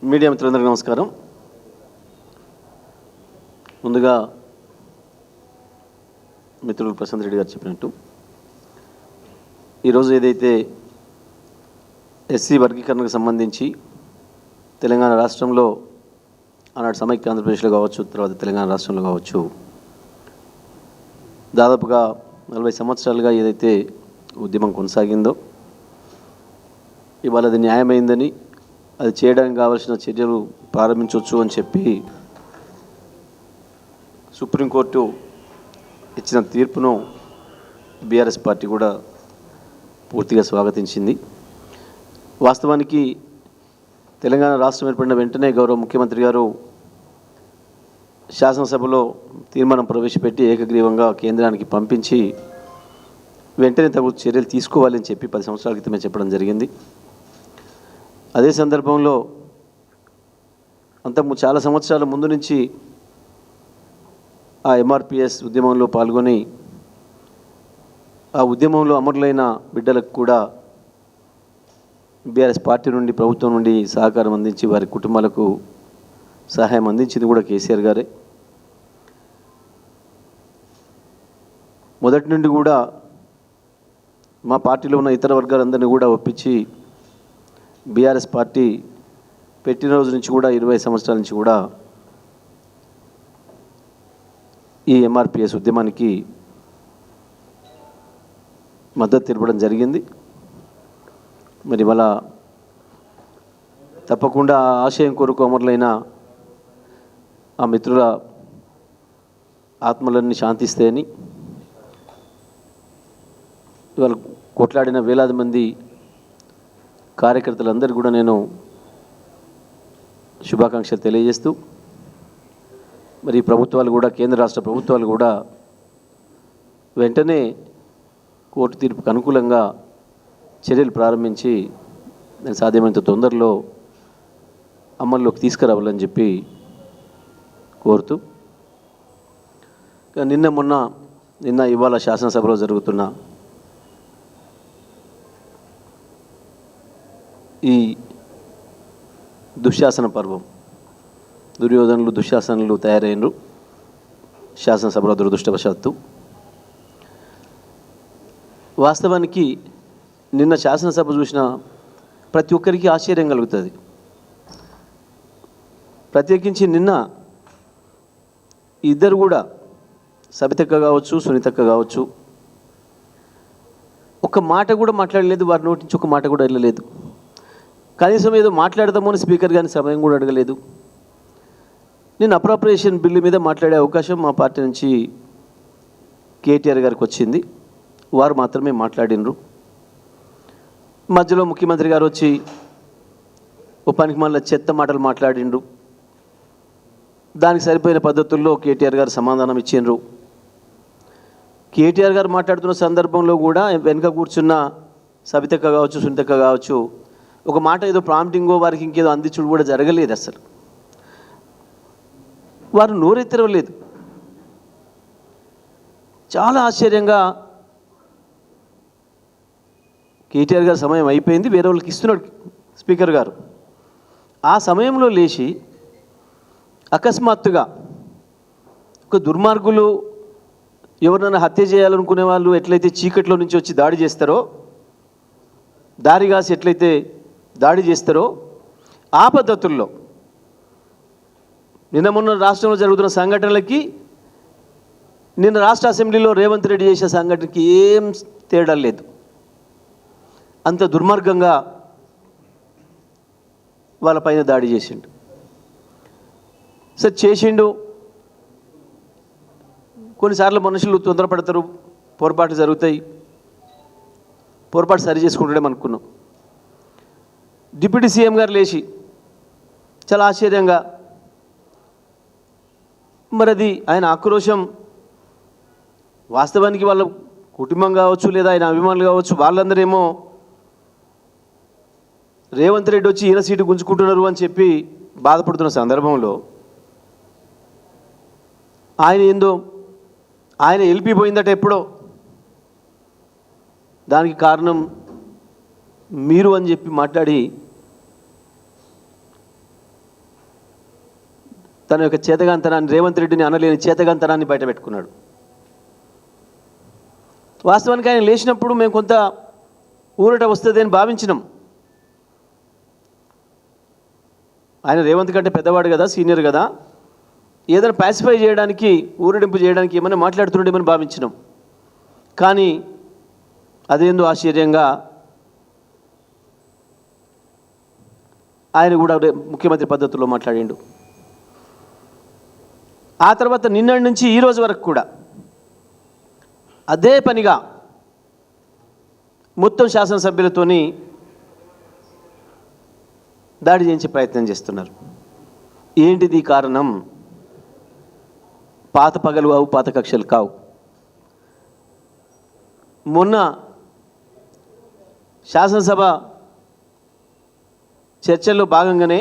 Media మిత్రులందరికీ నమస్కారం. ముందుగా మిత్రులు ప్రశాంత్ రెడ్డి గారు చెప్పినట్టు ఈరోజు ఏదైతే ఎస్సీ వర్గీకరణకు సంబంధించి తెలంగాణ రాష్ట్రంలో ఆనాడు సమైక్య ఆంధ్రప్రదేశ్లో కావచ్చు, తర్వాత తెలంగాణ రాష్ట్రంలో కావచ్చు, దాదాపుగా 40 సంవత్సరాలుగా ఏదైతే ఉద్యమం కొనసాగిందో ఇవాళ అది న్యాయమైందని, అది చేయడానికి కావాల్సిన చర్యలు ప్రారంభించవచ్చు అని చెప్పి సుప్రీంకోర్టు ఇచ్చిన తీర్పును బీఆర్ఎస్ పార్టీ కూడా పూర్తిగా స్వాగతించింది. వాస్తవానికి తెలంగాణ రాష్ట్రం ఏర్పడిన వెంటనే గౌరవ ముఖ్యమంత్రి గారు శాసనసభలో తీర్మానం ప్రవేశపెట్టి ఏకగ్రీవంగా కేంద్రానికి పంపించి వెంటనే తగు చర్యలు తీసుకోవాలని చెప్పి 10 సంవత్సరాల క్రితమే చెప్పడం జరిగింది. అదే సందర్భంలో చాలా సంవత్సరాల ముందు నుంచి ఆ ఎంఆర్పిఎస్ ఉద్యమంలో పాల్గొని ఆ ఉద్యమంలో అమరులైన బిడ్డలకు కూడా బీఆర్ఎస్ పార్టీ నుండి, ప్రభుత్వం నుండి సహకారం అందించి వారి కుటుంబాలకు సహాయం అందించింది కూడా కేసీఆర్ గారే. మొదటి నుండి కూడా మా పార్టీలో ఉన్న ఇతర వర్గాలందరినీ కూడా ఒప్పించి బీఆర్ఎస్ పార్టీ పెట్టిన రోజు నుంచి కూడా 20 సంవత్సరాల నుంచి కూడా ఈ ఎంఆర్పిఎస్ ఉద్యమానికి మద్దతు తెలపడం జరిగింది. మరి ఇవాళ తప్పకుండా ఆశయం కొరకు అమరులైన ఆ మిత్రుల ఆత్మలన్నీ శాంతిస్తాయని, ఇవాళ కొట్లాడిన వేలాది మంది కార్యకర్తలందరూ కూడా నేను శుభాకాంక్షలు తెలియజేస్తూ, మరి ప్రభుత్వాలు కూడా, కేంద్ర రాష్ట్ర ప్రభుత్వాలు కూడా వెంటనే కోర్టు తీర్పుకు అనుకూలంగా చర్యలు ప్రారంభించి నేను సాధ్యమైనంత తొందరలో అమల్లోకి తీసుకురావాలని చెప్పి కోరుతూ, నిన్న ఇవాళ శాసనసభలో జరుగుతున్న ఈ దుశ్శాసన పర్వం, దుర్యోధనులు దుశ్శాసనులు తయారైనరు శాసనసభలో దురదృష్టవశాత్తు. వాస్తవానికి నిన్న శాసనసభ చూసిన ప్రతి ఒక్కరికి ఆశ్చర్యం కలుగుతుంది. ప్రత్యేకించి నిన్న ఇద్దరు కూడా, సబితక్క కావచ్చు, సునీతక్క కావచ్చు, ఒక మాట కూడా మాట్లాడలేదు. వారి నోటి నుంచి ఒక మాట కూడా వెళ్ళలేదు. కనీసం ఏదో మాట్లాడదామో అని స్పీకర్ గారిని సమయం కూడా అడగలేదు. నేను అప్రాప్రియేషన్ బిల్లు మీద మాట్లాడే అవకాశం మా పార్టీ నుంచి కేటీఆర్ గారికి వచ్చింది. వారు మాత్రమే మాట్లాడినరు. మధ్యలో ముఖ్యమంత్రి గారు వచ్చి ఓ పనికి మళ్ళీ చెత్త మాటలు మాట్లాడిండ్రు. దానికి సరిపోయిన పద్ధతుల్లో కేటీఆర్ గారు సమాధానం ఇచ్చిండ్రు. కేటీఆర్ గారు మాట్లాడుతున్న సందర్భంలో కూడా వెనుక కూర్చున్న సబితక్క కావచ్చు, సునీతక్క కావచ్చు, ఒక మాట ఏదో ప్రాంప్టింగో వారికి ఇంకేదో అందించుడు కూడా జరగలేదు. అసలు వారు నోరెత్తరవలేదు. చాలా ఆశ్చర్యంగా కేటీఆర్ గారు సమయం అయిపోయింది, వేరే వాళ్ళకి ఇస్తున్నాడు స్పీకర్ గారు. ఆ సమయంలో లేచి అకస్మాత్తుగా ఒక దుర్మార్గులు ఎవరినైనా హత్య చేయాలనుకునే వాళ్ళు ఎట్లయితే చీకట్లో నుంచి వచ్చి దాడి చేస్తారో, దారిగాసి ఎట్లయితే దాడి చేస్తారో, ఆ పద్ధతుల్లో నిన్న మొన్న రాష్ట్రంలో జరుగుతున్న సంఘటనలకి, నిన్న రాష్ట్ర అసెంబ్లీలో రేవంత్ రెడ్డి చేసే సంఘటనకి ఏం తేడా లేదు. అంత దుర్మార్గంగా వాళ్ళపైన దాడి చేసిండు. సరే చేసిండు. కొన్నిసార్లు మనుషులు తొందరపడతారు, పొరపాటు జరుగుతాయి, పొరపాటు సరి చేసుకుంటాడేమో అనుకున్నాం. డిప్యూటీ సీఎం గారు లేచి చాలా ఆశ్చర్యంగా, మరి అది ఆయన ఆక్రోశం వాస్తవానికి వాళ్ళ కుటుంబం కావచ్చు, లేదా ఆయన అభిమానులు కావచ్చు, వాళ్ళందరేమో రేవంత్ రెడ్డి వచ్చి ఈయన సీటు గుంజుకుంటున్నారు అని చెప్పి బాధపడుతున్న సందర్భంలో ఆయన వెళ్ళిపోయిందట ఎప్పుడో. దానికి కారణం మీరు అని చెప్పి మాట్లాడి తన యొక్క చేతగాంతనాన్ని, రేవంత్ రెడ్డిని అనలేని చేతగాంతనాన్ని బయటపెట్టుకున్నాడు. వాస్తవానికి ఆయన లేచినప్పుడు మేము కొంత ఊరట వస్తుంది అని భావించినాం. ఆయన రేవంత్ కంటే పెద్దవాడు కదా, సీనియర్ కదా, ఏదైనా పాసిఫై చేయడానికి, ఊరడింపు చేయడానికి ఏమైనా మాట్లాడుతుండేమని భావించినాం. కానీ అదేందో ఆశ్చర్యంగా ఆయన కూడా ముఖ్యమంత్రి పద్ధతిలో మాట్లాడిండు. ఆ తర్వాత నిన్నటి నుంచి ఈ రోజు వరకు కూడా అదే పనిగా మొత్తం శాసనసభ్యులతోని దాడి చేయించే ప్రయత్నం చేస్తున్నారు. ఏంటిది కారణం? పాత పగలు కావు, పాత కక్షలు కావు. మొన్న శాసనసభ చర్చల్లో భాగంగానే